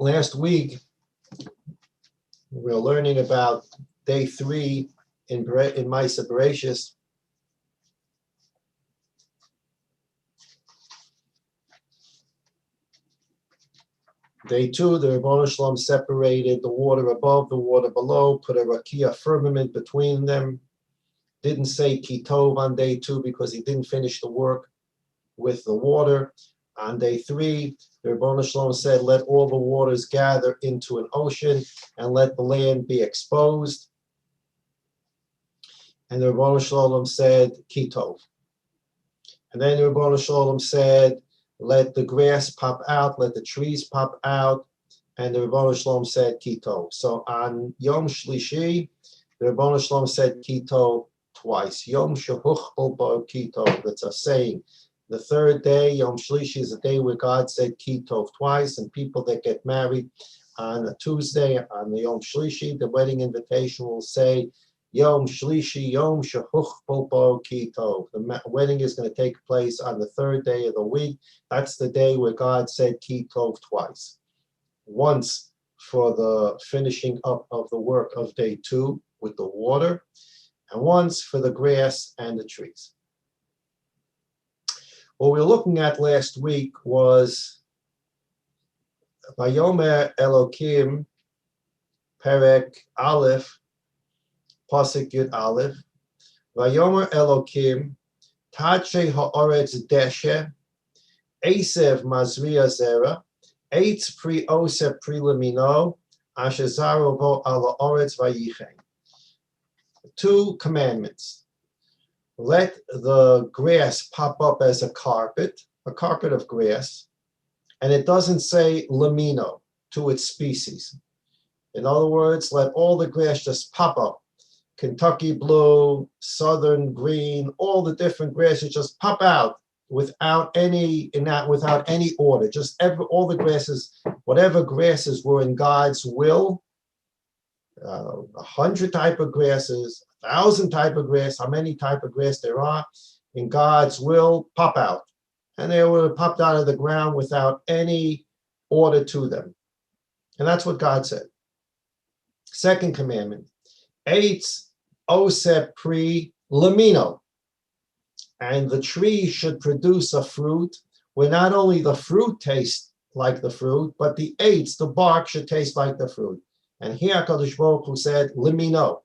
Last week, we were learning about day 3 in Beraishis. Day 2, the Rebbeinu Shalom separated the water above, the water below, put a rakia firmament between them. Didn't say kitov on day 2 because he didn't finish the work with the water. On day 3, the Rebbeinu Shalom said, let all the waters gather into an ocean and let the land be exposed. And the Rebbeinu Shalom said, kitov. And then the Rebbeinu Shalom said, let the grass pop out, let the trees pop out. And the Rebbeinu Shalom said, kitov. So on Yom Shlishi, the Rebbeinu Shalom said, kitov twice. Yom shehuchbol bo kitov. That's a saying. The third day, Yom Shlishi, is a day where God said kitov twice, and people that get married on a Tuesday, on the Yom Shlishi, the wedding invitation will say, Yom Shlishi, Yom shehuchbol bo kitov. The wedding is going to take place on the third day of the week. That's the day where God said kitov twice. Once for the finishing up of the work of day 2 with the water, and once for the grass and the trees. What we were looking at last week was Vayomer Elokim, Perek Aleph, Pasuk Yud Aleph. Vayomer Elokim, Tache Ha'oretz Deshe, Esev Mazriya Zera, Eitz Pri Oseh Pri Lemino, Asher Zaro Bo Ala Oretz Vayichen. 2 commandments. Let the grass pop up as a carpet of grass, and it doesn't say lemino, to its species. In other words, let all the grass just pop up. Kentucky blue, southern green, all the different grasses just pop out without any order. Just all the grasses, whatever grasses were in God's will, 100 type of grasses, 1,000 type of grass, how many type of grass there are in God's will, pop out. And they were popped out of the ground without any order to them. And that's what God said. Second commandment, Eitz Oseh Pri Lemino. And the tree should produce a fruit where not only the fruit tastes like the fruit, but the eitz, the bark, should taste like the fruit. And here HaKadosh Baruch Hu said, lemino.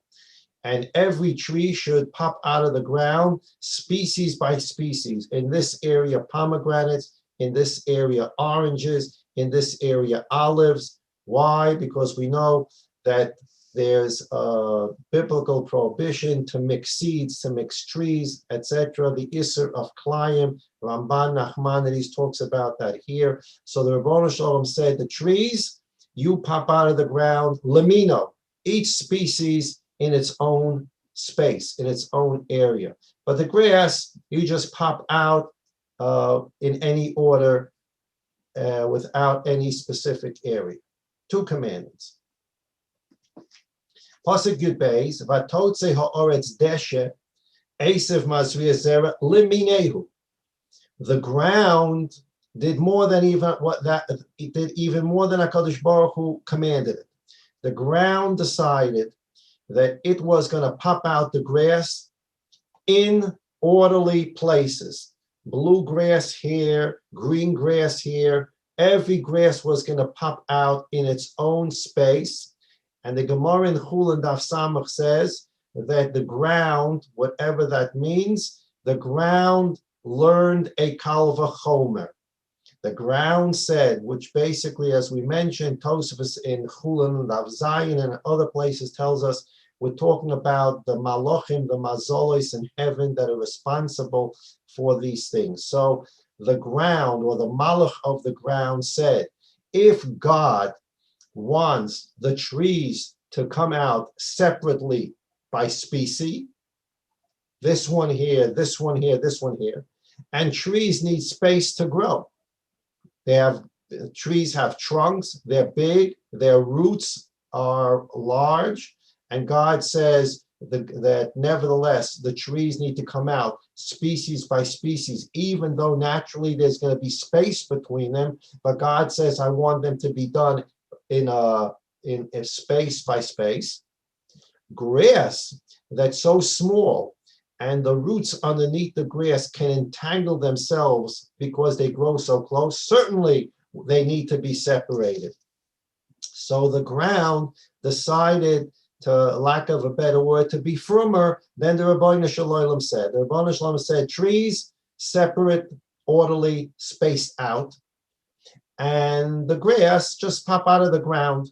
And every tree should pop out of the ground, species by species. In this area, pomegranates. In this area, oranges. In this area, olives. Why? Because we know that there's a biblical prohibition to mix seeds, to mix trees, etc. The Isser of Klayim, Ramban Nachmanides talks about that here. So the Rebbeinu Shalom said, the trees, you pop out of the ground, lemino, each species in its own space, in its own area. But the grass, you just pop out in any order without any specific area. 2 commandments. Pasuk Yud Beis, Vatotze ha'oretz deshe, Esev Mazriya Zera, liminehu. The ground did more than even HaKadosh Baruch Hu commanded it. The ground decided that it was going to pop out the grass in orderly places. Blue grass here, green grass here. Every grass was going to pop out in its own space. And the Gemara in Chulin Daf Samach says that the ground, whatever that means, the ground learned a kal v'chomer. The ground said, which basically, as we mentioned, Tosfos in Chulin Daf Zayin and other places tells us, we're talking about the Malachim, the Mazolos in heaven that are responsible for these things. So the ground, or the Malach of the ground, said, if God wants the trees to come out separately by species, this one here, this one here, this one here, and trees need space to grow. Trees have trunks, they're big, their roots are large, and God says that nevertheless, the trees need to come out species by species, even though naturally there's going to be space between them, but God says, I want them to be done in a space by space. Grass that's so small and the roots underneath the grass can entangle themselves because they grow so close, certainly they need to be separated. So the ground decided, to lack of a better word, to be firmer than the Rabbeinu Shalom said. The Rabbeinu Shalom said trees separate, orderly, spaced out, and the grass just pop out of the ground.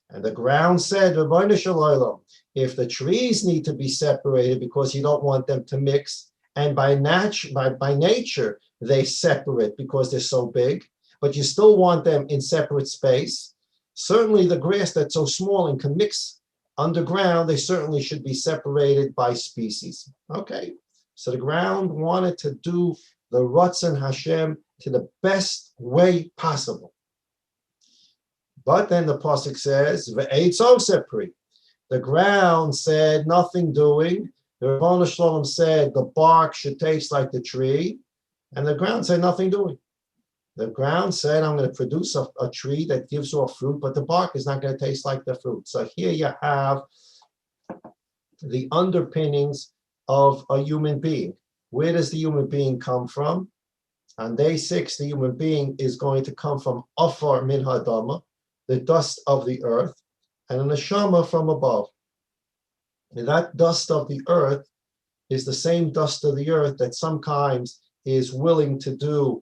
And the ground said, Rabbeinu Shalom, if the trees need to be separated because you don't want them to mix, and by nature they separate because they're so big, but you still want them in separate space, certainly the grass that's so small and can mix underground, they certainly should be separated by species. Okay, so the ground wanted to do the Ratzon Hashem to the best way possible. But then the pasuk says, "Ve'etz osepri." The ground said nothing doing. The Rebbeinu Shalom said the bark should taste like the tree, and the ground said nothing doing. The ground said, I'm going to produce a tree that gives off fruit, but the bark is not going to taste like the fruit. So here you have the underpinnings of a human being. Where does the human being come from? On day 6, the human being is going to come from Afar min Hadama, the dust of the earth, and a neshama from above. And that dust of the earth is the same dust of the earth that sometimes is willing to do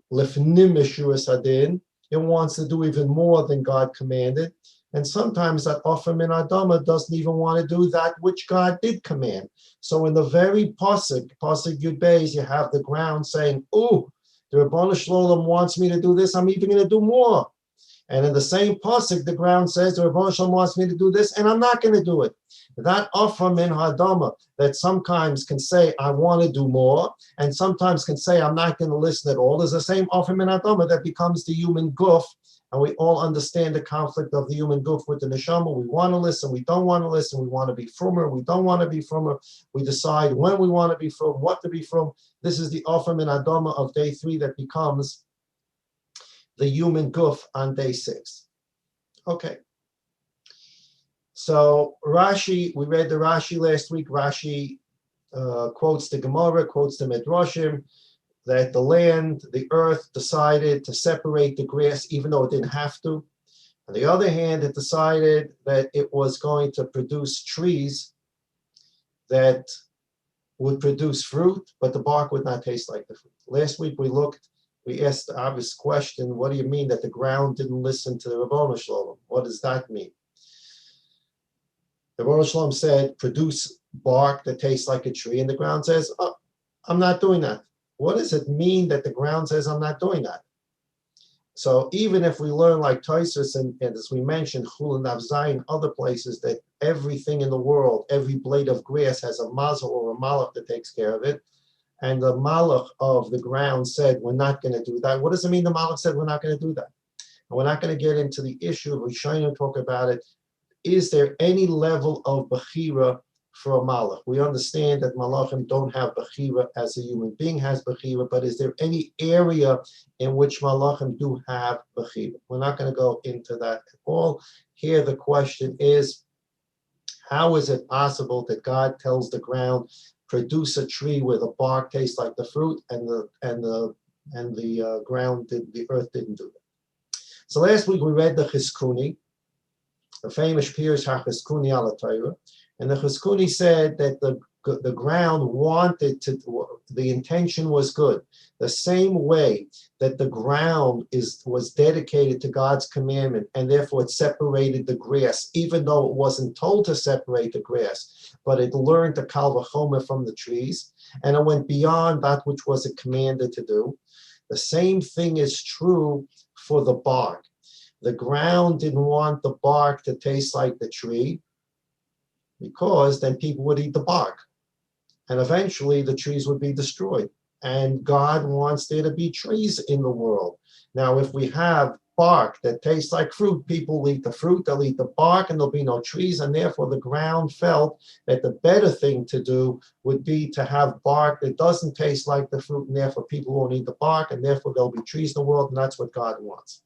lifnim meshuas hadin. It wants to do even more than God commanded. And sometimes that Afar min Adama doesn't even want to do that which God did command. So in the very pasuk Yud Beis, you have the ground saying, "Ooh, the Rebbeinu Shalom wants me to do this. I'm even going to do more." And in the same pasuk, the ground says, "The Rebbeinu Shalom wants me to do this, and I'm not going to do it." That Afar min Hadama that sometimes can say, "I want to do more," and sometimes can say, "I'm not going to listen at all," is the same Afar min Hadama that becomes the human guf. And we all understand the conflict of the human guf with the neshama. We want to listen, we don't want to listen. We want to be frumer, we don't want to be frumer. We decide when we want to be from, what to be from. This is the Afar min Hadama of day 3 that becomes the human guf on day 6. Okay. So Rashi, we read the Rashi last week. Rashi quotes the Gemara, quotes the Midrashim, that the land, the earth decided to separate the grass even though it didn't have to. On the other hand, it decided that it was going to produce trees that would produce fruit, but the bark would not taste like the fruit. Last week we asked the obvious question, what do you mean that the ground didn't listen to the Rebbeinu Shalom? What does that mean? The Rebbeinu Shalom said, produce bark that tastes like a tree, and the ground says, oh, I'm not doing that. What does it mean that the ground says I'm not doing that? So even if we learn like Tosfos and as we mentioned, Chul and Avzayin, other places, that everything in the world, every blade of grass has a mazel or a malach that takes care of it, and the malach of the ground said we're not going to do that. What does it mean the malach said we're not going to do that? And we're not going to get into the issue, we're trying to talk about it. Is there any level of bechira for a malach? We understand that malachim don't have bechira as a human being has bechira, but is there any area in which malachim do have bechira? We're not going to go into that at all. Here the question is, how is it possible that God tells the ground, produce a tree where the bark tastes like the fruit, and the ground the earth didn't do that? So last week we read the Chizkuni, the famous Pirush HaChizkuni ala Torah. And the Chizkuni said that the ground wanted to, the intention was good. The same way that the ground was dedicated to God's commandment, and therefore it separated the grass, even though it wasn't told to separate the grass, but it learned the kal vachomer from the trees, and it went beyond that which was it commanded to do. The same thing is true for the bark. The ground didn't want the bark to taste like the tree, because then people would eat the bark, and eventually the trees would be destroyed. And God wants there to be trees in the world. Now, if we have bark that tastes like fruit, people will eat the fruit, they'll eat the bark, and there'll be no trees. And therefore, the ground felt that the better thing to do would be to have bark that doesn't taste like the fruit, and therefore people won't eat the bark, and therefore there'll be trees in the world, and that's what God wants.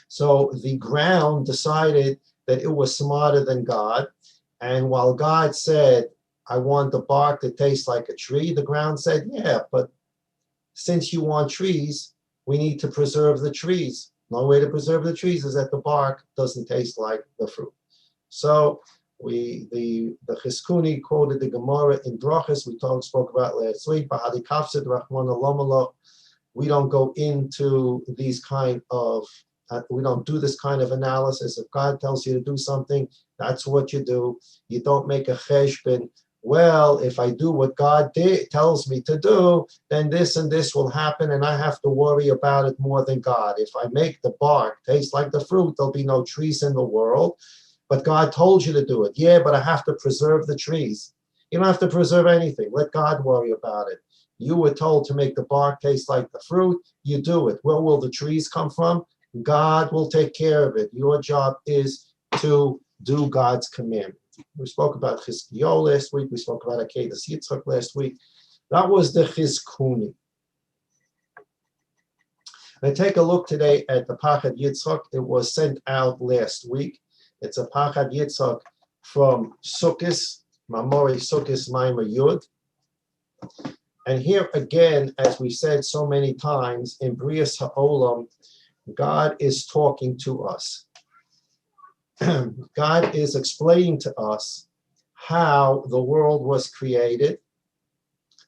So the ground decided that it was smarter than God. And while God said, I want the bark to taste like a tree, the ground said, yeah, but since you want trees, we need to preserve the trees. The only way to preserve the trees is that the bark doesn't taste like the fruit. So the Chizkuni quoted the Gemara in Brachas we spoke about last week. We don't go into these kind of we don't do this kind of analysis. If God tells you to do something, that's what you do. You don't make a cheshbon. Well, if I do what God tells me to do, then this and this will happen, and I have to worry about it more than God. If I make the bark taste like the fruit, there'll be no trees in the world. But God told you to do it. Yeah, but I have to preserve the trees. You don't have to preserve anything. Let God worry about it. You were told to make the bark taste like the fruit. You do it. Where will the trees come from? God will take care of it. Your job is to do God's commandment. We spoke about Chizkiyo last week. We spoke about Akedas Yitzchak last week. That was the Chizkuni. And take a look today at the Pachad Yitzchak. It was sent out last week. It's a Pachad Yitzchak from Sukkis, Mamori Sukkis Maimar Yud. And here again, as we said so many times, in Brias Ha'olam, God is talking to us. God is explaining to us how the world was created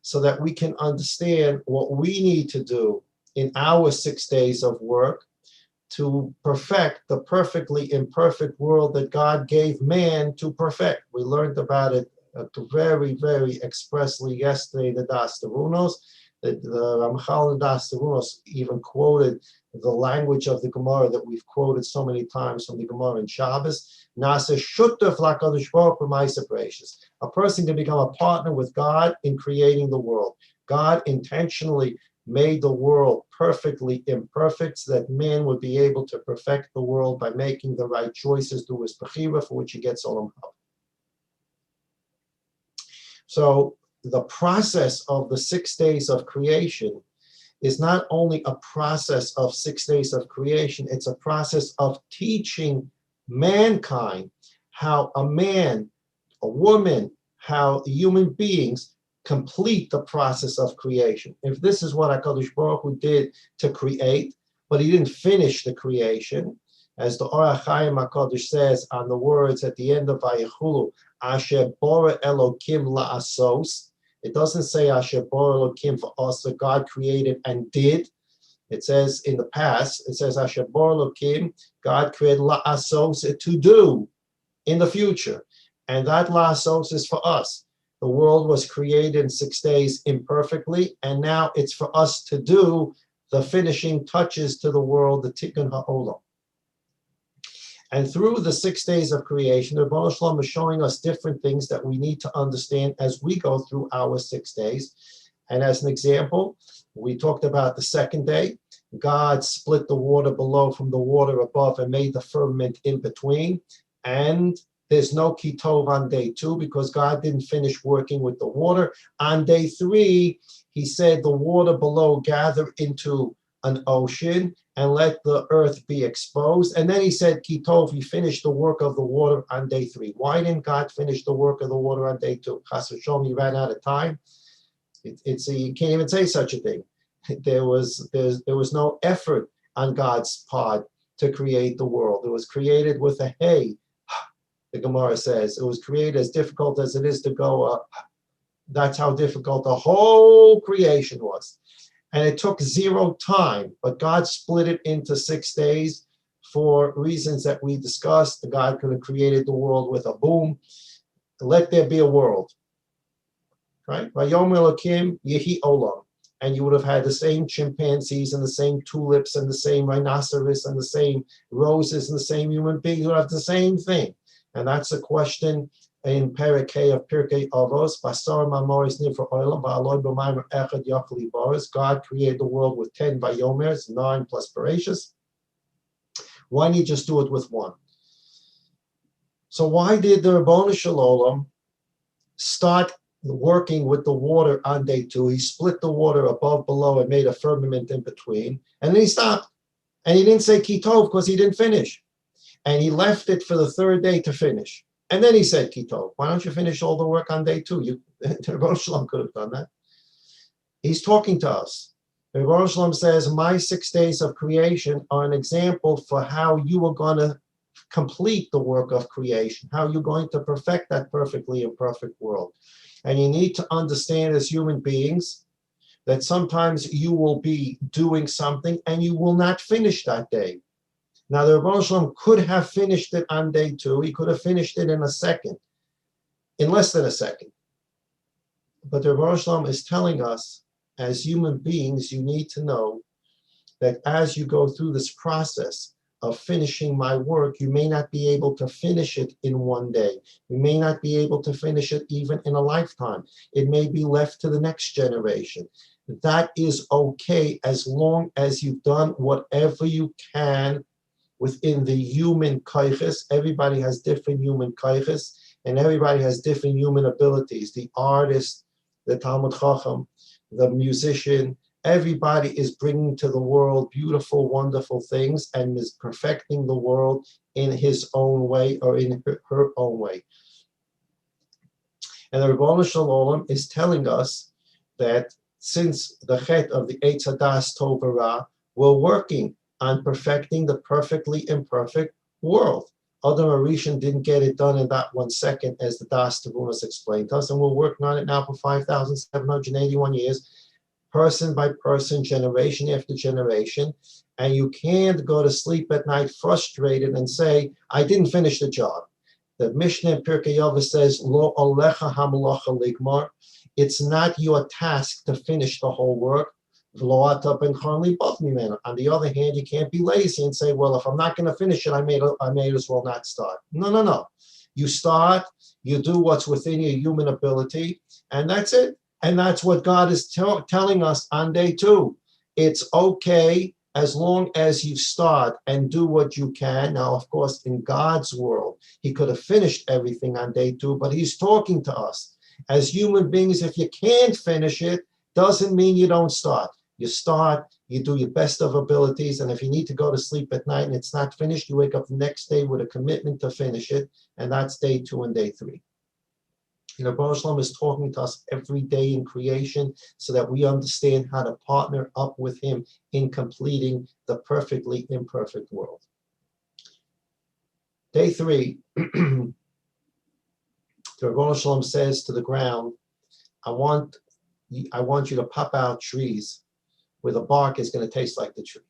so that we can understand what we need to do in our 6 days of work to perfect the perfectly imperfect world that God gave man to perfect. We learned about it very, very expressly yesterday, the Das Tavunos. The Ramchal and Das Tavunos even quoted the language of the Gemara that we've quoted so many times from the Gemara in Shabbos. Nasa shutaf lakadosh baruch hu ma'aseh Beraishis. A person can become a partner with God in creating the world. God intentionally made the world perfectly imperfect so that man would be able to perfect the world by making the right choices through his bechira, for which he gets olam haba. So the process of the 6 days of creation is not only a process of 6 days of creation, it's a process of teaching mankind how a man, a woman, how human beings complete the process of creation. If this is what HaKadosh Baruch Hu did to create, but he didn't finish the creation, as the Orach Chaim HaKadosh says on the words at the end of Vayichulu, Asher Bora Elokim La'asos. It doesn't say Asher Bora Elokim for us that God created and did. It says in the past, it says Asher Bora Elokim, God created La'asos to do in the future. And that La'asos is for us. The world was created in 6 days imperfectly, and now it's for us to do the finishing touches to the world, the Tikkun HaOlam. And through the 6 days of creation, the Rebbeinu Shalom is showing us different things that we need to understand as we go through our 6 days. And as an example, we talked about the second day. God split the water below from the water above and made the firmament in between. And there's no kitov on day 2 because God didn't finish working with the water. On day 3, he said the water below gather into an ocean and let the earth be exposed. And then he said, Kitov, he finished the work of the water on day 3. Why didn't God finish the work of the water on day 2? Chas v'sholom, he ran out of time. You can't even say such a thing. There was no effort on God's part to create the world. It was created with a hey, the Gemara says. It was created as difficult as it is to go up. That's how difficult the whole creation was. And it took 0 time, but God split it into 6 days for reasons that we discussed. God could have created the world with a boom. Let there be a world, right? Vayom Elokim Yehi Olam. And you would have had the same chimpanzees and the same tulips and the same rhinoceros and the same roses and the same human beings. You would have the same thing. And that's the question in Perikei of Pirkei Avos, Basar Mamoris Nifra Olam, Ba'aloi B'maimer Echad Yachli Boris. God created the world with 10 Vayomers, 9 plus Beraishis. Why didn't he just do it with 1? So why did the Rebbeinu Shalom start working with the water on day 2? He split the water above, below, and made a firmament in between, and then he stopped. And he didn't say Kitov because he didn't finish. And he left it for the third day to finish. And then he said, Kitov, why don't you finish all the work on day 2? Rebbe Shalom could have done that. He's talking to us. Rebbe Shalom says, my 6 days of creation are an example for how you are going to complete the work of creation, how you're going to perfect that perfectly imperfect world. And you need to understand as human beings that sometimes you will be doing something and you will not finish that day. Now, the Rebbe Shalom could have finished it on day 2. He could have finished it in a second, in less than a second. But the Rebbe Shalom is telling us, as human beings, you need to know that as you go through this process of finishing my work, you may not be able to finish it in one day. You may not be able to finish it even in a lifetime. It may be left to the next generation. That is okay as long as you've done whatever you can within the human kaiches. Everybody has different human kaiches, and everybody has different human abilities. The artist, the Talmud Chacham, the musician, everybody is bringing to the world beautiful, wonderful things and is perfecting the world in his own way or in her own way. And the Ribono Shel Olam is telling us that since the chet of the Eitz Hadas Tov Ra, we're working on perfecting the perfectly imperfect world. Adam Arishan didn't get it done in that 1 second, as the Das Tavunas explained to us, and we're working on it now for 5,781 years, person by person, generation after generation, and you can't go to sleep at night frustrated and say, I didn't finish the job. The Mishnah in Pirkei Avos says, Lo olecha hamalacha ligmar. It's not your task to finish the whole work. On the other hand, you can't be lazy and say, well, if I'm not going to finish it, I may as well not start. No. You start, you do what's within your human ability, and that's it. And that's what God is telling us on day 2. It's okay as long as you start and do what you can. Now, of course, in God's world, he could have finished everything on day 2, but he's talking to us. As human beings, if you can't finish it, doesn't mean you don't start. You start, you do your best of abilities, and if you need to go to sleep at night and it's not finished, you wake up the next day with a commitment to finish it, and that's day 2 and day 3. You know, Baruch Shalom is talking to us every day in creation so that we understand how to partner up with him in completing the perfectly imperfect world. Day 3, the Baruch Shalom says to the ground, I want you to pop out trees where the bark is going to taste like the tree.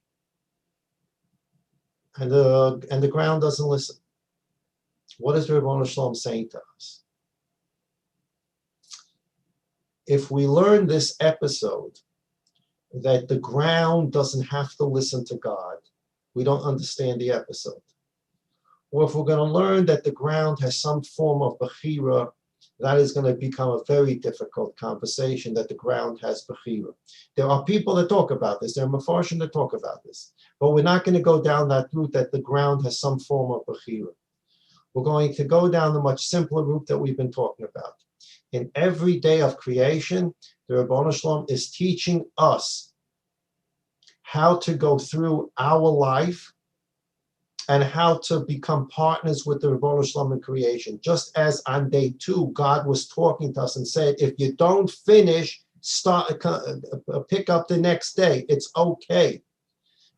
And the ground doesn't listen. What is the Baruch Shalom saying to us? If we learn this episode that the ground doesn't have to listen to God, we don't understand the episode. Or if we're going to learn that the ground has some form of bechira, that is going to become a very difficult conversation, that the ground has bechira. There are people that talk about this. There are mefarshim that talk about this. But we're not going to go down that route that the ground has some form of bechira. We're going to go down the much simpler route that we've been talking about. In every day of creation, the Ribono Shel Olam is teaching us how to go through our life and how to become partners with the Ribono Shel Olam in creation. Just as on day 2, God was talking to us and said, if you don't finish, pick up the next day. It's okay.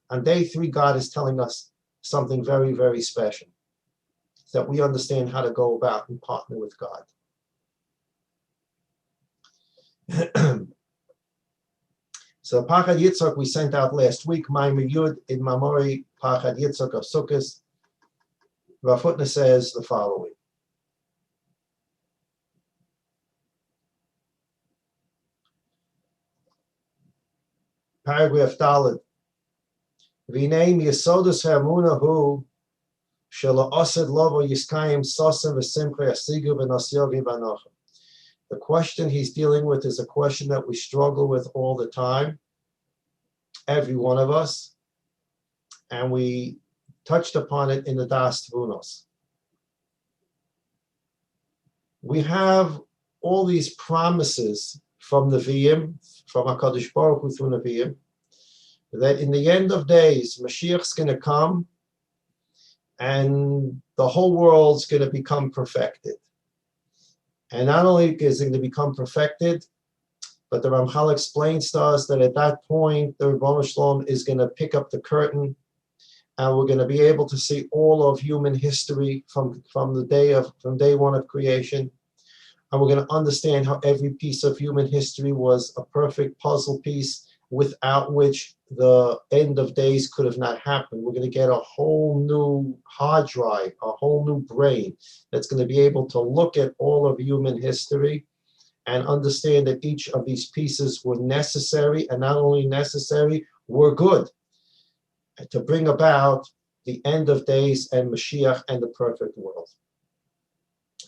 On day 3, God is telling us something very, very special, that we understand how to go about and partner with God. So Pachad Yitzchak we sent out last week, Ma'amer Yud in Mamori Pachad Yitzchak of Sukkot. Rav Hutner says the following. Paragraph Daled. V'nei miyasodos ha'emuna hu shelo osed lovo yiskayim sosem v'simcha yasigu v'nosyogi v'anocha. The question he's dealing with is a question that we struggle with all the time, every one of us, and we touched upon it in the Das Tvunos. We have all these promises from Nevi'im, from HaKadosh Baruch Hu through Nevi'im, that in the end of days, Mashiach's going to come and the whole world's going to become perfected. And not only is it going to become perfected, but the Ramchal explains to us that at that point, the Rebbeinu Shalom is going to pick up the curtain, and we're going to be able to see all of human history from day one of creation. And we're going to understand how every piece of human history was a perfect puzzle piece without which the end of days could have not happened. We're going to get a whole new hard drive, a whole new brain that's going to be able to look at all of human history and understand that each of these pieces were necessary, and not only necessary, were good, to bring about the end of days and Mashiach and the perfect world.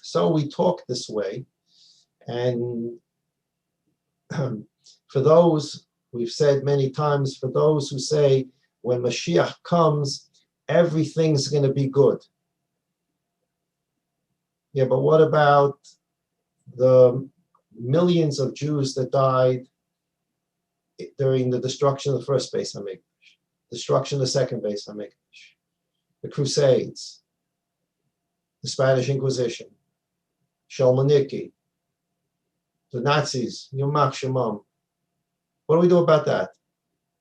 So we talk this way, and for those, we've said many times, for those who say when Mashiach comes, everything's going to be good. Yeah, but what about the millions of Jews that died during the destruction of the first Beis HaMikdash, destruction of the second Beis HaMikdash, the Crusades, the Spanish Inquisition, Shalmaniki, the Nazis, Yomach Shemam? What do we do about that?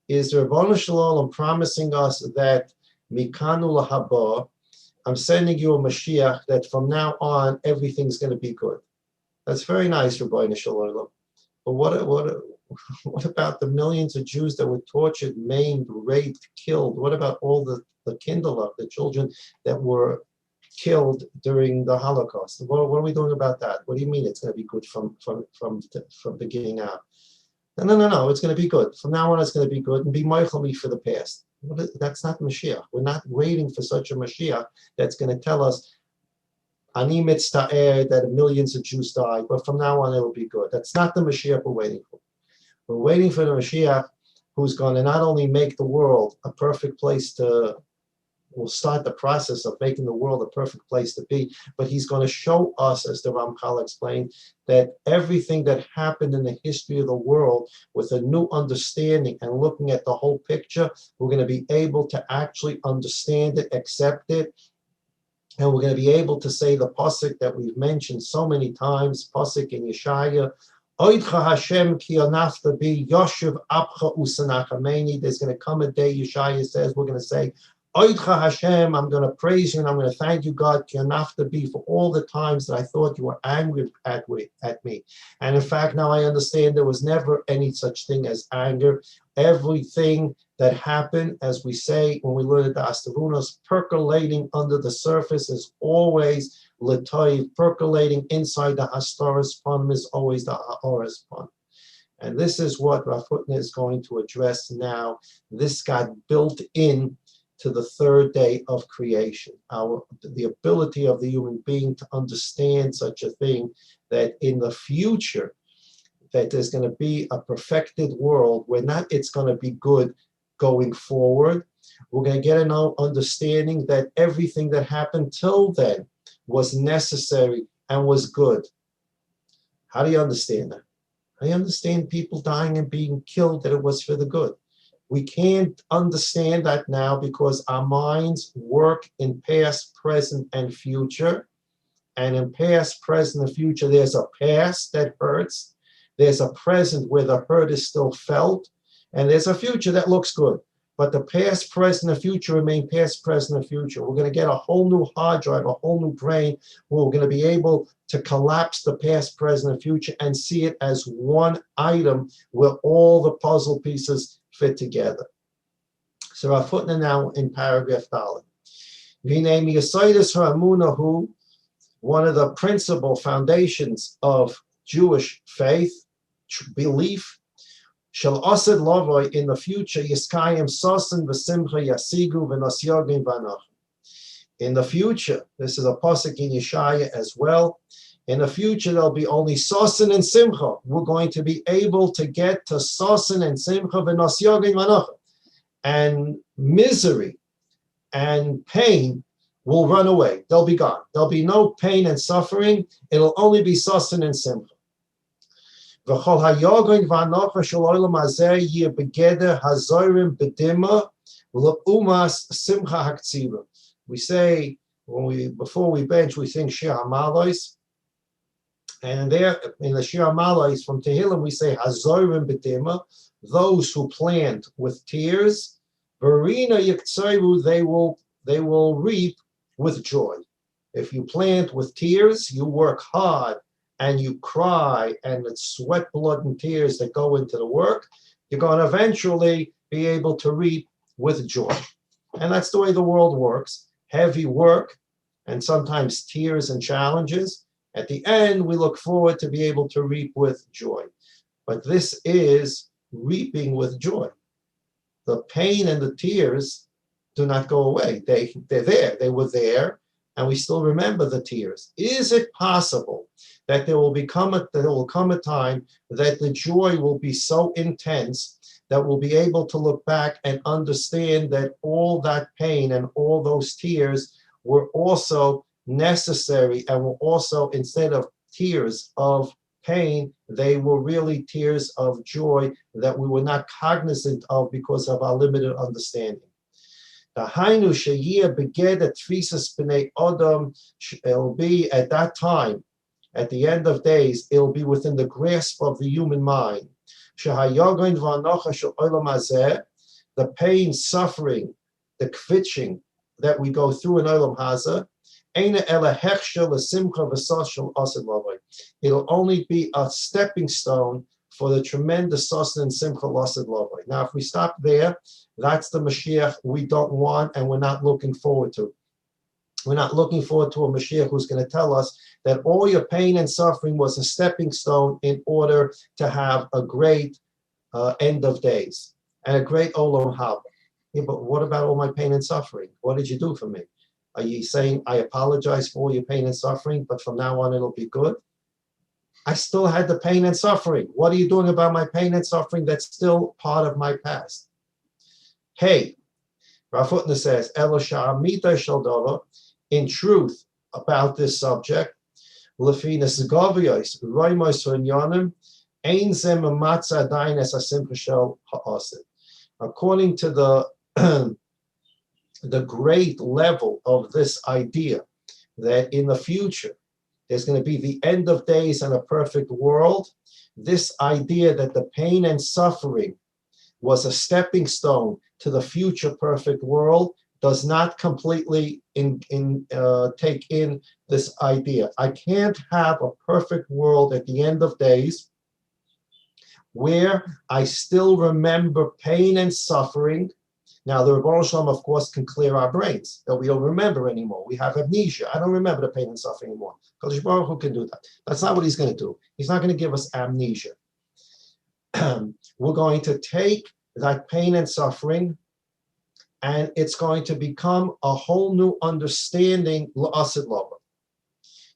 Is the Rebbeinu Shalom promising us that Mikanu Lahaba, I'm sending you a Mashiach, that from now on everything's going to be good? That's very nice, Rebbeinu Shalom. But what about the millions of Jews that were tortured, maimed, raped, killed? What about all the Kindle, the children that were killed during the Holocaust? What are we doing about that? What do you mean it's going to be good from beginning out? No, it's going to be good. From now on, it's going to be good, and be Meichel for the past. That's not Mashiach. We're not waiting for such a Mashiach that's going to tell us, Ani mitzta'er, that millions of Jews died, but from now on, it will be good. That's not the Mashiach we're waiting for. We're waiting for the Mashiach who's going to not only make the world a perfect place will start the process of making the world a perfect place to be, but he's going to show us, as the Ramchal explained, that everything that happened in the history of the world with a new understanding and looking at the whole picture, we're going to be able to actually understand it, accept it, and we're going to be able to say the pasuk that we've mentioned so many times, pasuk in Yeshaya, Oidcha Hashem ki anafta bi yoshev apcha usanachameni. There's going to come a day, Yeshaya says, we're going to say, Oidcha Hashem, I'm going to praise you and I'm going to thank you, God, ki anafta bi, for all the times that I thought you were angry at me. And in fact, now I understand there was never any such thing as anger. Everything that happened, as we say when we learn the Astavunos, percolating under the surface is always Latoiv, percolating inside the Hastoras Pun is always the Ha'oras Pun. And this is what Rav Hutner is going to address now. This got built in to the third day of creation. The ability of the human being to understand such a thing, that in the future, that there's going to be a perfected world where not it's going to be good going forward. We're going to get an understanding that everything that happened till then was necessary and was good. How do you understand that? I understand people dying and being killed, that it was for the good. We can't understand that now because our minds work in past, present, and future. And in past, present, and future, there's a past that hurts. There's a present where the hurt is still felt, and there's a future that looks good. But the past, present, and future remain past, present, and future. We're going to get a whole new hard drive, a whole new brain, where we're going to be able to collapse the past, present, and future and see it as one item where all the puzzle pieces fit together. So Rav Hutner now in paragraph Dalet. One of the principal foundations of Jewish faith, belief, shall osed lovoi, in the future, yiskayim sosen v'simcha yasigu v'nosyogim v'anoch. In the future, this is a pasuk in Yeshaya as well. In the future, there'll be only sosen and simcha. We're going to be able to get to sosen and simcha v'nosyogim v'anoch, and misery and pain will run away. They'll be gone. There'll be no pain and suffering. It'll only be sosen and simcha. V'chol hayogon v'anocha shel olam hazeh yeh begeder hazorim bedima l'umas simcha haktzira. We say, before we bench, we sing Shir HaMalos. And there in the Shir HaMalos from Tehillim, we say hazorim bedima, those who plant with tears, Verina yiktsayu, they will reap with joy. If you plant with tears, you work hard and you cry, and it's sweat, blood, and tears that go into the work, you're going to eventually be able to reap with joy. And that's the way the world works. Heavy work and sometimes tears and challenges. At the end, we look forward to be able to reap with joy. But this is reaping with joy. The pain and the tears do not go away. They're there. They were there, and we still remember the tears. Is it possible that there will come a time that the joy will be so intense that we'll be able to look back and understand that all that pain and all those tears were also necessary, and were also, instead of tears of pain, they were really tears of joy that we were not cognizant of because of our limited understanding. It'll be at that time, at the end of days, it'll be within the grasp of the human mind. The pain, suffering, the kvitching that we go through in Olam Hazeh, it'll only be a stepping stone for the tremendous Sasan and Simcha Lasid Lavai. Now, if we stop there, that's the Mashiach we don't want and we're not looking forward to. We're not looking forward to a Mashiach who's going to tell us that all your pain and suffering was a stepping stone in order to have a great end of days and a great Olam Haba. Yeah, but what about all my pain and suffering? What did you do for me? Are you saying, I apologize for all your pain and suffering, but from now on it'll be good? I still had the pain and suffering. What are you doing about my pain and suffering? That's still part of my past. Hey, Rav Hutner says, in truth, about this subject, according to the great level of this idea that in the future there's going to be the end of days and a perfect world, this idea that the pain and suffering was a stepping stone to the future perfect world does not completely take in this idea. I can't have a perfect world at the end of days where I still remember pain and suffering. Now, the Rebbeinu Shalom, of course, can clear our brains that we don't remember anymore. We have amnesia. I don't remember the pain and suffering anymore. Kodesh Baruch Hu can do that. That's not what he's going to do. He's not going to give us amnesia. We're going to take that pain and suffering, and it's going to become a whole new understanding. La'asid lava.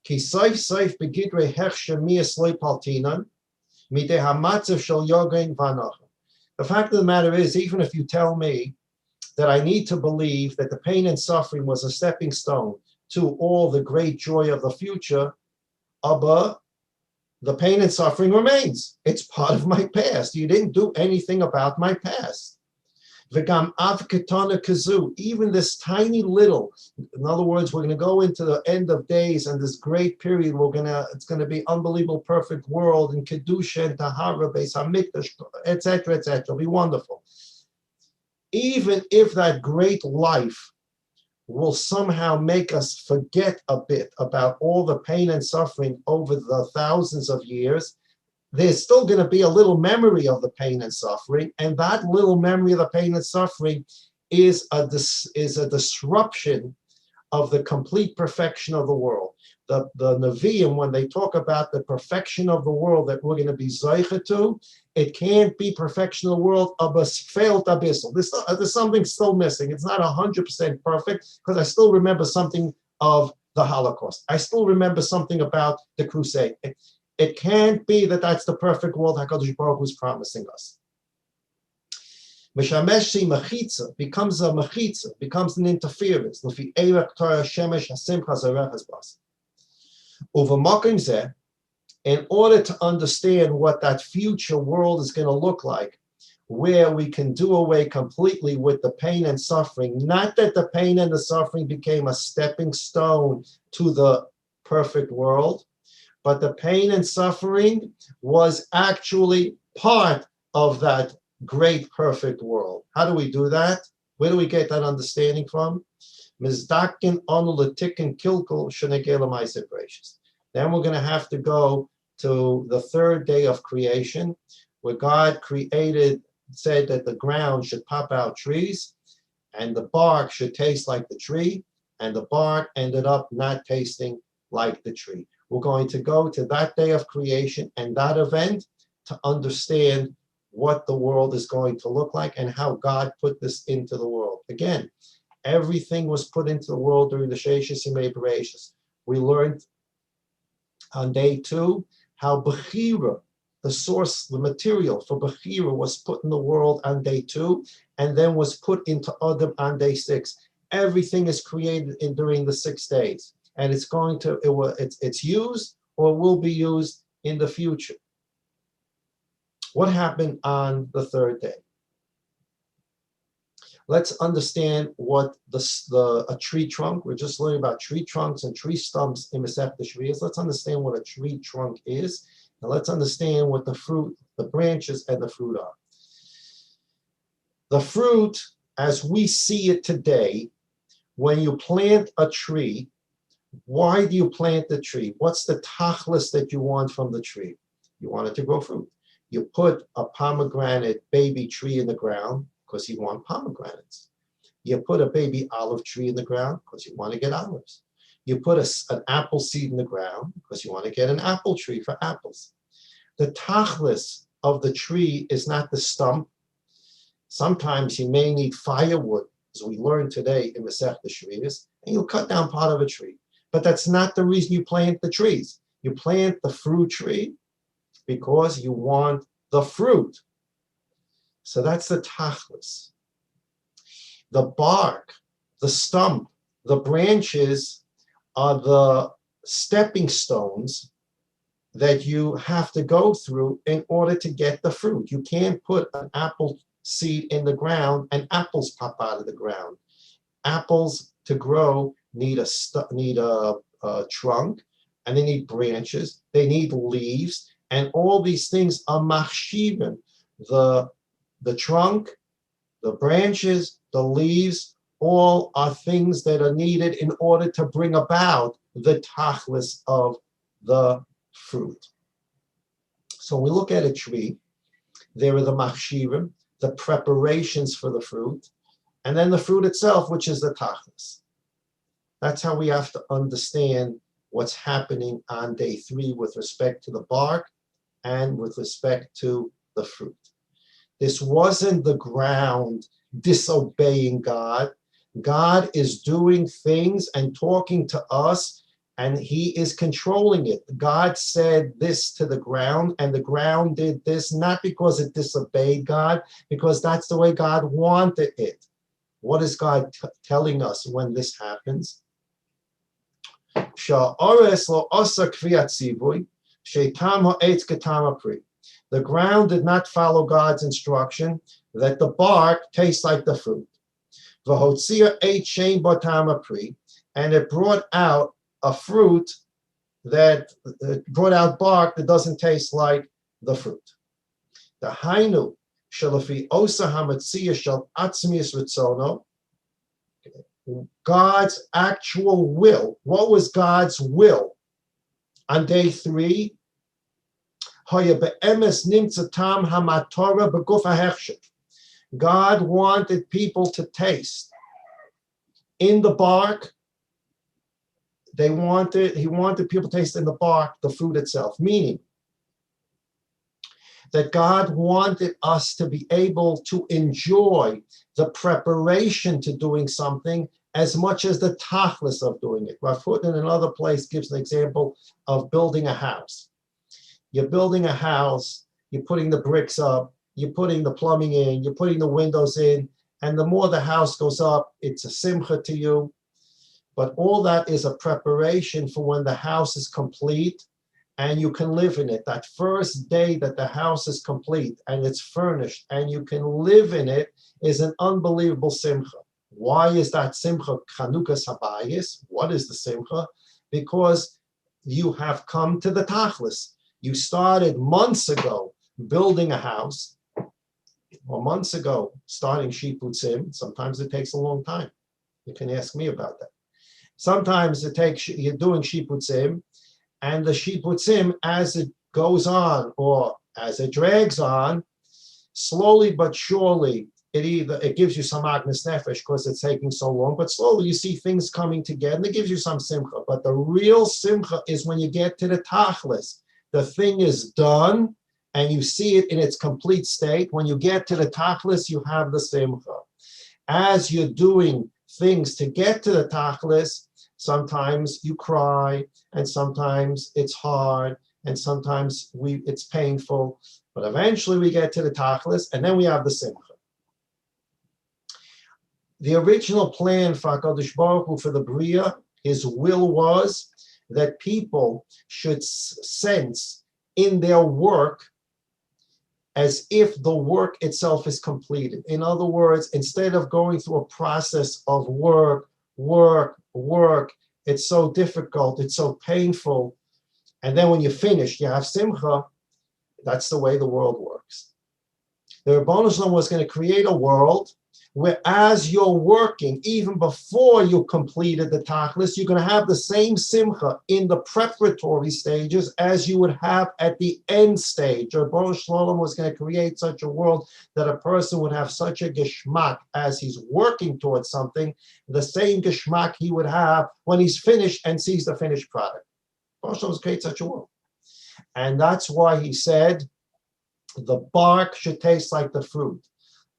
Ki saif saif begidre hechshe miyas loy paltinan midei hamatzav shel yogain v'anacha. The fact of the matter is, even if you tell me that I need to believe that the pain and suffering was a stepping stone to all the great joy of the future, Abba, the pain and suffering remains. It's part of my past. You didn't do anything about my past. V'gam av ketana kazu, even this tiny little, in other words, we're going to go into the end of days and this great period, it's going to be unbelievable, perfect world, and kedusha and tahara, beis hamikdash, etc., etc. It'll be wonderful. Even if that great life will somehow make us forget a bit about all the pain and suffering over the thousands of years, there's still going to be a little memory of the pain and suffering, and that little memory of the pain and suffering is a disruption of the complete perfection of the world. The Nevi'im, when they talk about the perfection of the world that we're going to be Zoicha to, it can't be perfection of the world of a failed abyssal. There's something still missing. It's not 100% perfect, because I still remember something of the Holocaust. I still remember something about the crusade. It can't be that that's the perfect world HaKadosh Baruch Hu is promising us. Mishameshi mechitza becomes a mechitza, becomes an interference. L'fi erech Torah shemesh hasimcha zarechas bas. Uva makim zeh, in order to understand what that future world is going to look like, where we can do away completely with the pain and suffering. Not that the pain and the suffering became a stepping stone to the perfect world, but the pain and suffering was actually part of that great perfect world. How do we do that? Where do we get that understanding from? Then we're going to have to go to the third day of creation, where God said that the ground should pop out trees, and the bark should taste like the tree, and the bark ended up not tasting like the tree. We're going to go to that day of creation and that event to understand what the world is going to look like and how God put this into the world. Again, everything was put into the world during the Beraishis. We learned on day 2 how Bechira, the source, the material for Bechira, was put in the world on day 2 and then was put into Adam on day 6. Everything is created during the 6 days, and it's used or will be used in the future. What happened on the third day? Let's understand what a tree trunk. We're just learning about tree trunks and tree stumps in Masechta Shvius. Let's understand what a tree trunk is, and let's understand what the fruit, the branches, and the fruit are. The fruit, as we see it today, when you plant a tree, why do you plant the tree? What's the tachlis that you want from the tree? You want it to grow fruit. You put a pomegranate baby tree in the ground because you want pomegranates. You put a baby olive tree in the ground because you want to get olives. You put an apple seed in the ground because you want to get an apple tree for apples. The tachlis of the tree is not the stump. Sometimes you may need firewood, as we learned today in Masechta Shvius, and you'll cut down part of a tree. But that's not the reason you plant the trees. You plant the fruit tree because you want the fruit. So that's the tachlis. The bark, the stump, the branches are the stepping stones that you have to go through in order to get the fruit. You can't put an apple seed in the ground and apples pop out of the ground. Apples to grow need a trunk, and they need branches, they need leaves, and all these things are machshivim. The trunk, the branches, the leaves, all are things that are needed in order to bring about the tachlis of the fruit. So when we look at a tree, there are the machshivim, the preparations for the fruit, and then the fruit itself, which is the tachlis. That's how we have to understand what's happening on day 3 with respect to the bark and with respect to the fruit. This wasn't the ground disobeying God. God is doing things and talking to us, and he is controlling it. God said this to the ground, and the ground did this, not because it disobeyed God, because that's the way God wanted it. What is God telling us when this happens? The ground did not follow God's instruction that the bark tastes like the fruit. And it brought out a fruit that brought out bark that doesn't taste like the fruit. The hainu shalafi osa hamatziyah shal atzmius ritzono. God's actual will. What was God's will on day 3? God wanted people to taste in the bark. He wanted people to taste in the bark the fruit itself, meaning that God wanted us to be able to enjoy the preparation to doing something as much as the tachlis of doing it. Rav Hutton in another place gives an example of building a house. You're building a house, you're putting the bricks up, you're putting the plumbing in, you're putting the windows in, and the more the house goes up, it's a simcha to you. But all that is a preparation for when the house is complete and you can live in it. That first day that the house is complete and it's furnished and you can live in it is an unbelievable simcha. Why is that simcha Chanukas Habayis? What is the simcha? Because you have come to the tachlis. You started months ago building a house, or months ago starting shiputzim. Sometimes it takes a long time. You can ask me about that. Sometimes it takes, you're doing shiputzim, and the shiputzim, as it goes on or as it drags on, slowly but surely, it gives you some agnes nefesh because it's taking so long, but slowly you see things coming together and it gives you some simcha. But the real simcha is when you get to the tachlis. The thing is done and you see it in its complete state. When you get to the tachlis, you have the simcha. As you're doing things to get to the tachlis, sometimes you cry, and sometimes it's hard, and sometimes it's painful, but eventually we get to the tachlis, and then we have the simcha. The original plan for HaKadosh Baruch Hu, for the Bria, his will was that people should sense in their work as if the work itself is completed. In other words, instead of going through a process of work, it's so difficult, it's so painful, and then when you finish, you have simcha. That's the way the world works. The Rebbeinu Shalom was going to create a world where, as you're working, even before you completed the tachlis, you're going to have the same simcha in the preparatory stages as you would have at the end stage. The Rebbeinu Shalom was going to create such a world that a person would have such a geschmack as he's working towards something, the same geschmack he would have when he's finished and sees the finished product. The Rebbeinu Shalom was create such a world. And that's why he said the bark should taste like the fruit.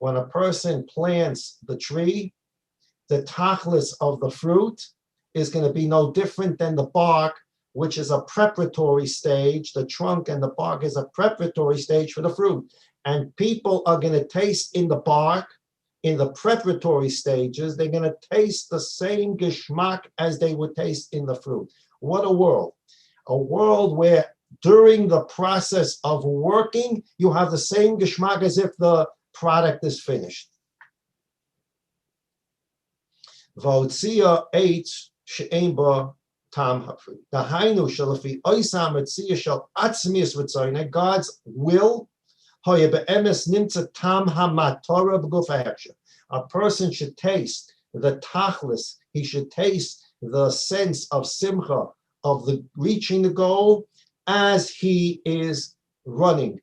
When a person plants the tree, the tachlis of the fruit is going to be no different than the bark, which is a preparatory stage. The trunk and the bark is a preparatory stage for the fruit. And people are going to taste in the bark, in the preparatory stages, they're going to taste the same geschmack as they would taste in the fruit. What a world. A world where during the process of working, you have the same geschmack as if the product is finished. V'otzia eitz she'ein ba tam hafri. Dahainu shelafi oisam etzia shel atzmius v'tzoyne. God's will, hoye be'emes nimtza tam hamatora b'guf ha'hechsher. A person should taste the tachlis. He should taste the sense of simcha, of the reaching the goal, as he is running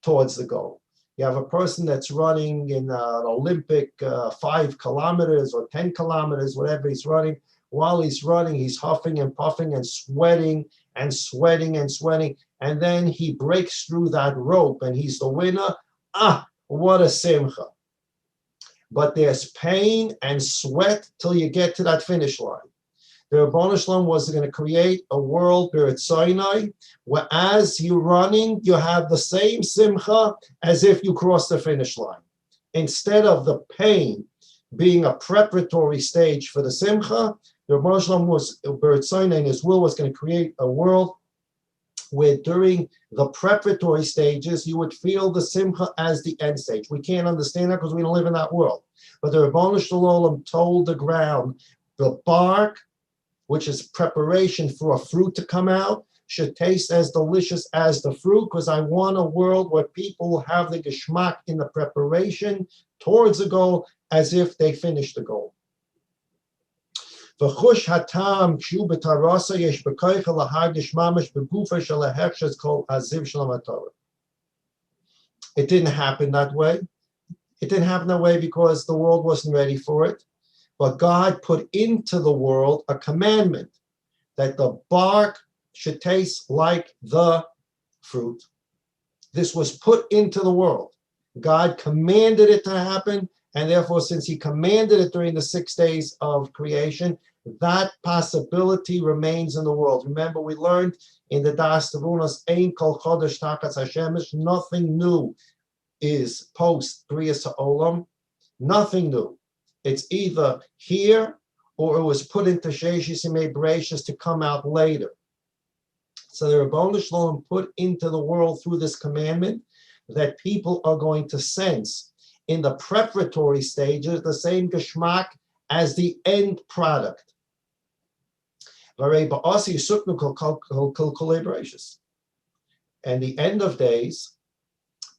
towards the goal. You have a person that's running in an Olympic 5 kilometers or 10 kilometers, whatever he's running. While he's running, he's huffing and puffing and sweating and sweating and sweating. And then he breaks through that rope and he's the winner. Ah, what a simcha. But there's pain and sweat till you get to that finish line. The Rebbeinu Shalom was going to create a world Beraishis, where as you're running, you have the same simcha as if you cross the finish line. Instead of the pain being a preparatory stage for the simcha, the Rebbeinu Shalom was Beraishis, in his will was going to create a world where during the preparatory stages, you would feel the simcha as the end stage. We can't understand that because we don't live in that world. But the Rebbeinu Shalom told the ground, the bark, which is preparation for a fruit to come out, should taste as delicious as the fruit, because I want a world where people will have the geschmack in the preparation towards the goal as if they finished the goal. It didn't happen that way. It didn't happen that way because the world wasn't ready for it. But God put into the world a commandment that the bark should taste like the fruit. This was put into the world. God commanded it to happen, and therefore, since he commanded it during the 6 days of creation, that possibility remains in the world. Remember, we learned in the Das Tavunos, Ein Kol Chodesh Tachas Hashemesh, nothing new is post Brias Ha'olam, nothing new. It's either here or it was put into Beraishis to come out later. So the Rebbeinu Shalom put into the world through this commandment that people are going to sense in the preparatory stages the same geschmack as the end product. And the end of days,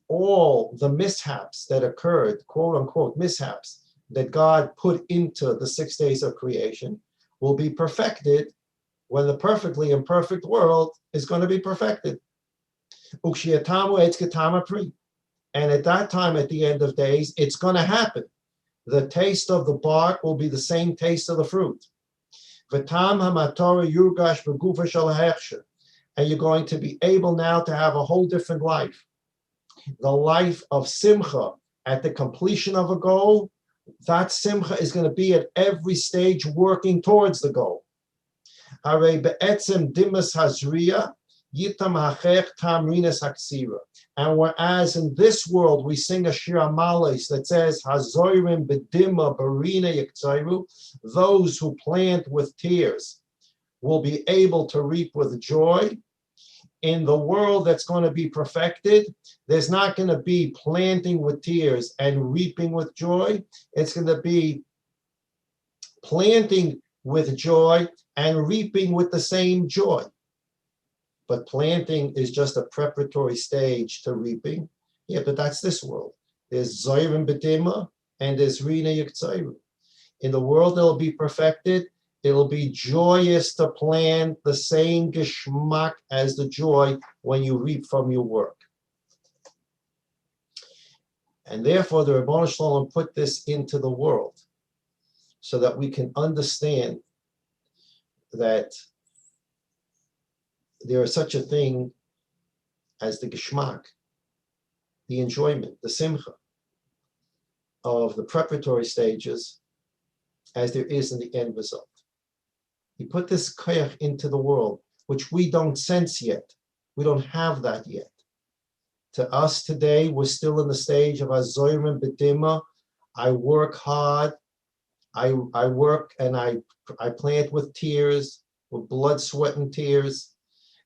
all the mishaps that occurred, quote unquote mishaps, that God put into the 6 days of creation will be perfected when the perfectly imperfect world is going to be perfected. And at that time, at the end of days, it's going to happen. The taste of the bark will be the same taste of the fruit. And you're going to be able now to have a whole different life. The life of simcha at the completion of a goal, that simcha is going to be at every stage working towards the goal. And whereas in this world we sing a Shir Amalis that says, Hazorim bedima barina yiktayru, those who plant with tears will be able to reap with joy. In the world that's going to be perfected, there's not going to be planting with tears and reaping with joy. It's going to be planting with joy and reaping with the same joy. But planting is just a preparatory stage to reaping. Yeah, but that's this world. There's Zoyrim Bedima and there's Rina Yiktayru. In the world that'll be perfected, it'll be joyous to plant the same geschmack as the joy when you reap from your work. And therefore, the Rebbeinu Shalom put this into the world so that we can understand that there is such a thing as the geschmack, the enjoyment, the simcha of the preparatory stages as there is in the end result. He put this koyach into the world, which we don't sense yet. We don't have that yet. To us today, we're still in the stage of azorim bedima. I work hard. I work and I plant with tears, with blood, sweat, and tears.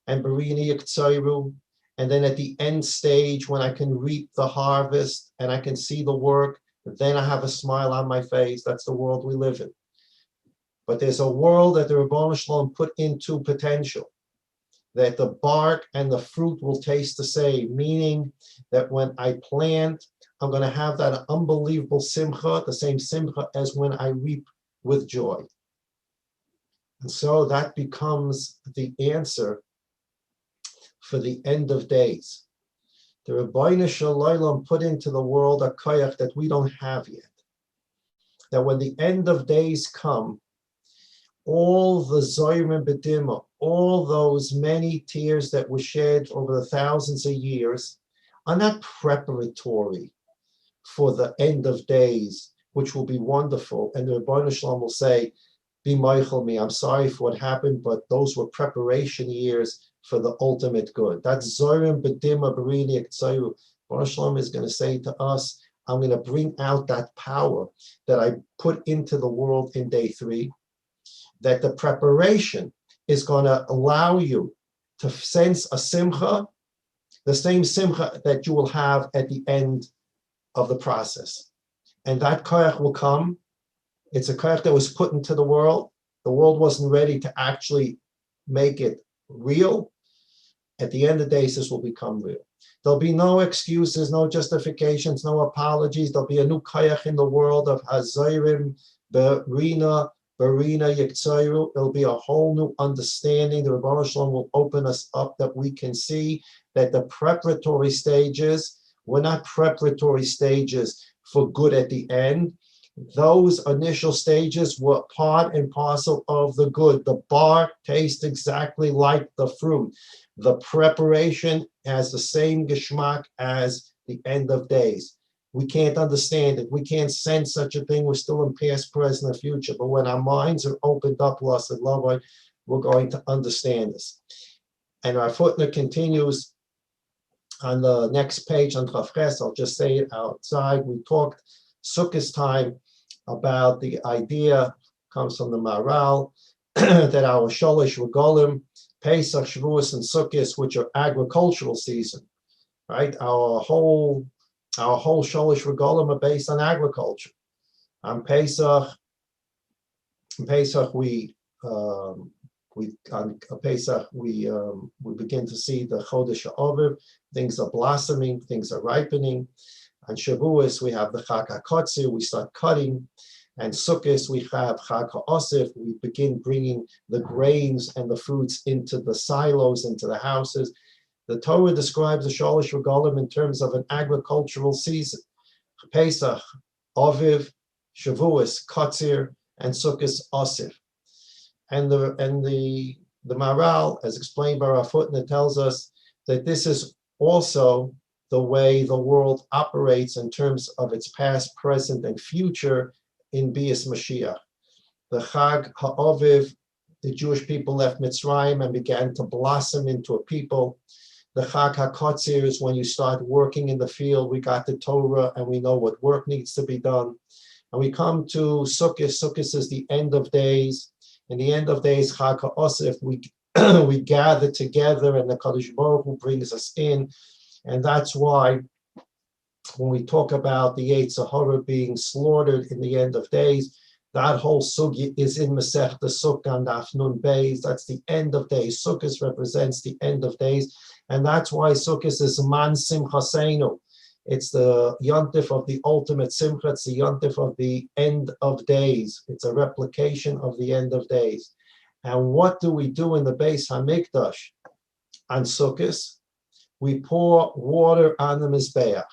And Barini Yiktayru, and then at the end stage when I can reap the harvest and I can see the work, then I have a smile on my face. That's the world we live in. But there's a world that the Rebbeinu Shalom put into potential, that the bark and the fruit will taste the same, meaning that when I plant, I'm going to have that unbelievable simcha, the same simcha as when I reap with joy. And so that becomes the answer for the end of days. The Rebbeinu Shalom put into the world a koyach that we don't have yet. That when the end of days come, all the Zoyrim Bedima, all those many tears that were shed over the thousands of years are not preparatory for the end of days, which will be wonderful. And the Rebbeinu Shalom will say, be meichel me, I'm sorry for what happened, but those were preparation years for the ultimate good. That's Zorim Bedima Barini Yiktayru. Rebbeinu Shalom is going to say to us, I'm going to bring out that power that I put into the world in day 3, that the preparation is going to allow you to sense a simcha, the same simcha that you will have at the end of the process. And that koyach will come. It's a koyach that was put into the world. The world wasn't ready to actually make it real. At the end of the days, this will become real. There'll be no excuses, no justifications, no apologies. There'll be a new koyach in the world of Hazorim, Barina Yiktayru. It'll be a whole new understanding. The Rebbeinu Shalom will open us up that we can see that the preparatory stages were not preparatory stages for good at the end. Those initial stages were part and parcel of the good. The bark tastes exactly like the fruit. The preparation has the same geschmack as the end of days. We can't understand it. We can't sense such a thing. We're still in past, present, and future. But when our minds are opened up, lost and love, we're going to understand this. And our footnote continues on the next page on Chavches. I'll just say it outside. We talked Sukkot time about the idea, comes from the Maharal, that our Sholish Regalim, Pesach, Shavuos, and Sukkot, which are agricultural season, right? Our whole Sholish Regalim are based on agriculture. On Pesach on Pesach we begin to see the Chodesh Ha'aviv. Things are blossoming, things are ripening. On Shavuos we have the Chag HaKotzir, we start cutting. And Sukkot we have Chag HaOsif, we begin bringing the grains and the fruits into the silos, into the houses. The Torah describes the Sholish Regalim in terms of an agricultural season. Pesach, Aviv, Shavuos, Kotzir, and Sukkot, Osif. And the Maharal, as explained by our footnote, tells us that this is also the way the world operates in terms of its past, present, and future in Bias Mashiach. The Chag HaAviv, the Jewish people left Mitzrayim and began to blossom into a people. The Chag HaKotzir is when you start working in the field. We got the Torah and we know what work needs to be done. And we come to Sukkot. Sukkot is the end of days. In the end of days, Chag HaOsif, we gather together and the Kadosh Baruch Hu brings us in. And that's why when we talk about the Yetzer Hara being slaughtered in the end of days, that whole sugya is in Masech the Sukkah and Daf Nun Beis. That's the end of days. Sukkot represents the end of days. And that's why Sukkot is Man Simchaseinu. It's the yontif of the ultimate simcha. It's the yontif of the end of days. It's a replication of the end of days. And what do we do in the Beis Hamikdash on Sukkot? We pour water on the Mizbeach.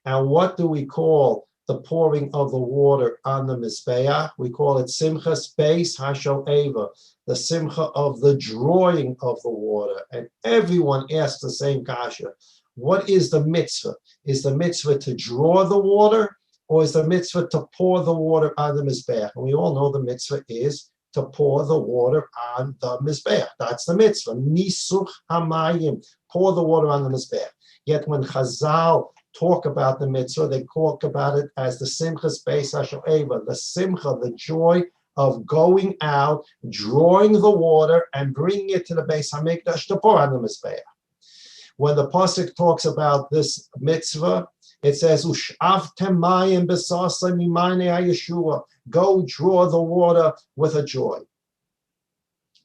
And what do we call the pouring of the water on the Mizbeach? We call it Simchas Beis HaShoeva, the simcha of the drawing of the water. And everyone asks the same kasha. What is the mitzvah? Is the mitzvah to draw the water, or is the mitzvah to pour the water on the Mizbeach? And we all know the mitzvah is to pour the water on the Mizbeach. That's the mitzvah. Nisuch hamayim, pour the water on the Mizbeach. Yet when Chazal talk about the mitzvah, they talk about it as the Simchas Beis HaShoeva, the simcha, the joy of going out, drawing the water, and bringing it to the Beis Hamikdash to pour on the Mizbeach. When the pasuk talks about this mitzvah, it says, "Ush'avtem mayim b'sasa mimayne ha'yeshua." Go draw the water with a joy.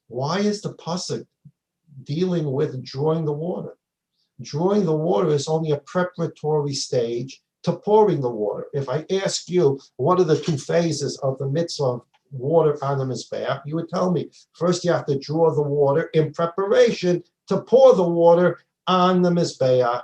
Why is the pasuk dealing with drawing the water? Drawing the water is only a preparatory stage to pouring the water. If I ask you, what are the two phases of the mitzvah of water on the Mizbeach, you would tell me, first you have to draw the water in preparation to pour the water on the Mizbeach.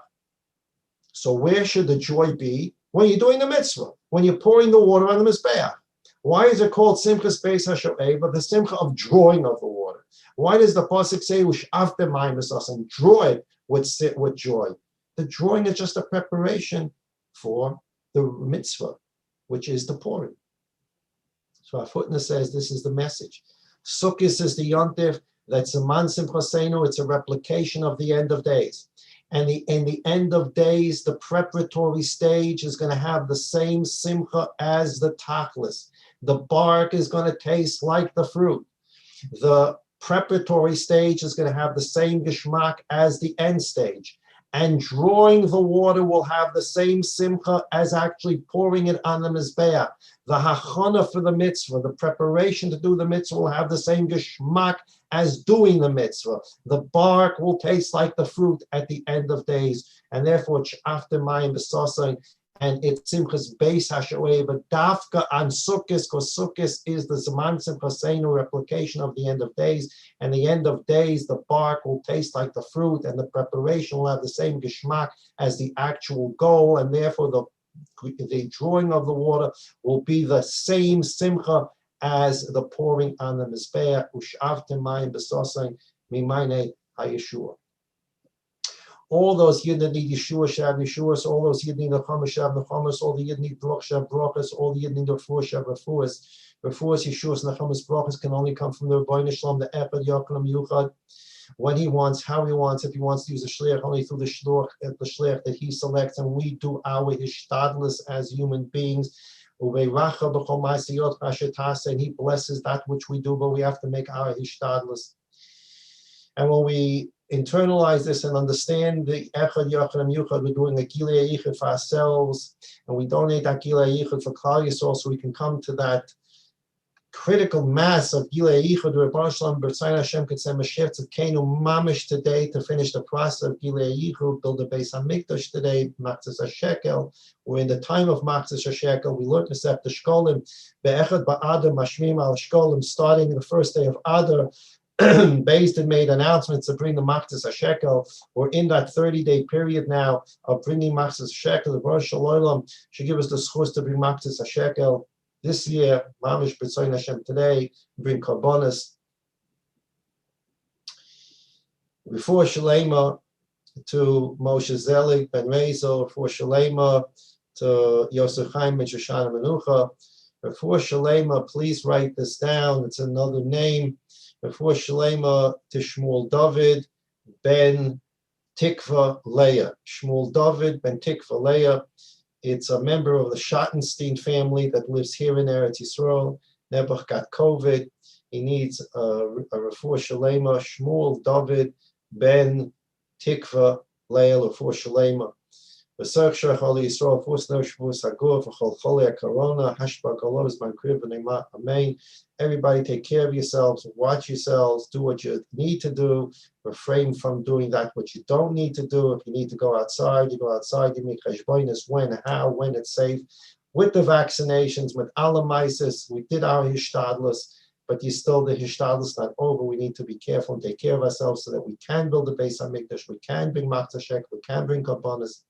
So where should the joy be? When you're doing the mitzvah, when you're pouring the water on the Mizbeach. Why is it called Simchas Beis HaShoeva, the simcha of drawing of the water? Why does the pasuk say, "Ush'avtem mayim b'sasa," and draw it with joy? The drawing is just a preparation for the mitzvah, which is the pouring. So our footnote says this is the message. Sukkot is the yontif. That's a man simchaseinu. It's a replication of the end of days. And in the end of days, the preparatory stage is going to have the same simcha as the tachlis. The bark is going to taste like the fruit. The preparatory stage is going to have the same geshmak as the end stage. And drawing the water will have the same simcha as actually pouring it on the mizbeach. The hachana for the mitzvah, the preparation to do the mitzvah, will have the same geshmak as doing the mitzvah. The bark will taste like the fruit at the end of days. And therefore, after mayim b'sasai, and it's Simchas Beis HaShoeva, dafka on Sukkot, because Sukkot is the Zaman Simchaseinu replication of the end of days. And the end of days, the bark will taste like the fruit, and the preparation will have the same geshmak as the actual goal, and therefore the drawing of the water will be the same simcha as the pouring on the mizbeach. Ush'avtem mayim b'sasai mimayne ha'yeshua. All those Yidden that need Yeshua shall have Yeshuas, all those Yidden need Nechamas shall have Nechamas, all the Yidden need Baruch shall have Baruchas, all the Yidden need Refuah shall have Refuahs. Refuahs, Yeshuas, Nechamas, Baruchas can only come from the Rebbeinu Shalom, the Echad Yaakov Yuchad, when he wants, how he wants. If he wants to use a shliach, only through the shliach that he selects, and we do our hishtadlus as human beings. And he blesses that which we do, but we have to make our hishtadlus. And when we internalize this and understand the Echad Yachad and Yuchad, we're doing a Gilei Yichud for ourselves, and we donate that Gilei Yichud for Klal Yisrael, so we can come to that critical mass of Gilei Yichud, where Baruch Shalom B'Tzayin Hashem could send Mashiach Tzidkenu Mamish today to finish the process of Gilei Yichud, build a Beis HaMikdash today, Machzas HaShekel. We're in the time of Machzas HaShekel. We learned this after Shkolim, Be'echad Ba'adar Mashmim Al Shkolim, starting the first day of Adar. Based and made announcements to bring the Machzas HaShekel. We're in that 30-day period now of bringing Machzas HaShekel. The Baruch Shalom should give us the schus to bring Machzas HaShekel. This year, Mamish B'Tzayin Hashem today, bring Karbonis. Before Shalema to Moshe Zelig Ben Rezo, before Shalema to Yosef Chaim Ben Shoshana Menucha. Before Shalema, please write this down. It's another name. Before Shalema to Shmuel David Ben Tikva Leah. Shmuel David Ben Tikva Leah. It's a member of the Schottenstein family that lives here in Eretz Yisrael. Nebuch got COVID. He needs a refuah shalema. Shmuel David Ben Tikva Leah refuah shalema. V'sach shach al Yisrael fus no shvus haguf v'chol cholei corona hashbag olos man kriv v'neima amen. Everybody take care of yourselves, watch yourselves, do what you need to do, refrain from doing that which you don't need to do. If you need to go outside, you go outside, you make cheshbonos when, how, when it's safe. With the vaccinations, with alamaisis, we did our hishtadlus, but the hishtadlus not over. We need to be careful and take care of ourselves so that we can build a Beis HaMikdash, we can bring Machzashek, we can bring Karbonos.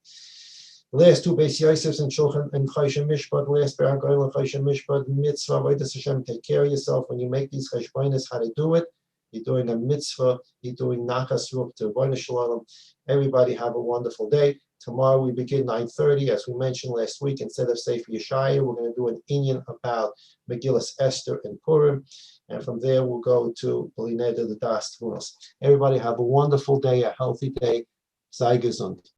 The last two Beis Yosefs and Shulchan and Choshen Mishpat, last Be'er HaGoyim and Choshen Mishpat, mitzvah, Avodas Hashem, take care of yourself. When you make these cheshbonos, how to do it, you're doing a mitzvah, you're doing nachas ruach to Avodah Shalom. Everybody have a wonderful day. Tomorrow we begin 9:30, as we mentioned last week. Instead of Sefer Yeshaya, we're going to do an inyan about Megillas Esther and Purim. And from there, we'll go to Bli Neder the Das Tvunos. Everybody have a wonderful day, a healthy day. Sei gesund.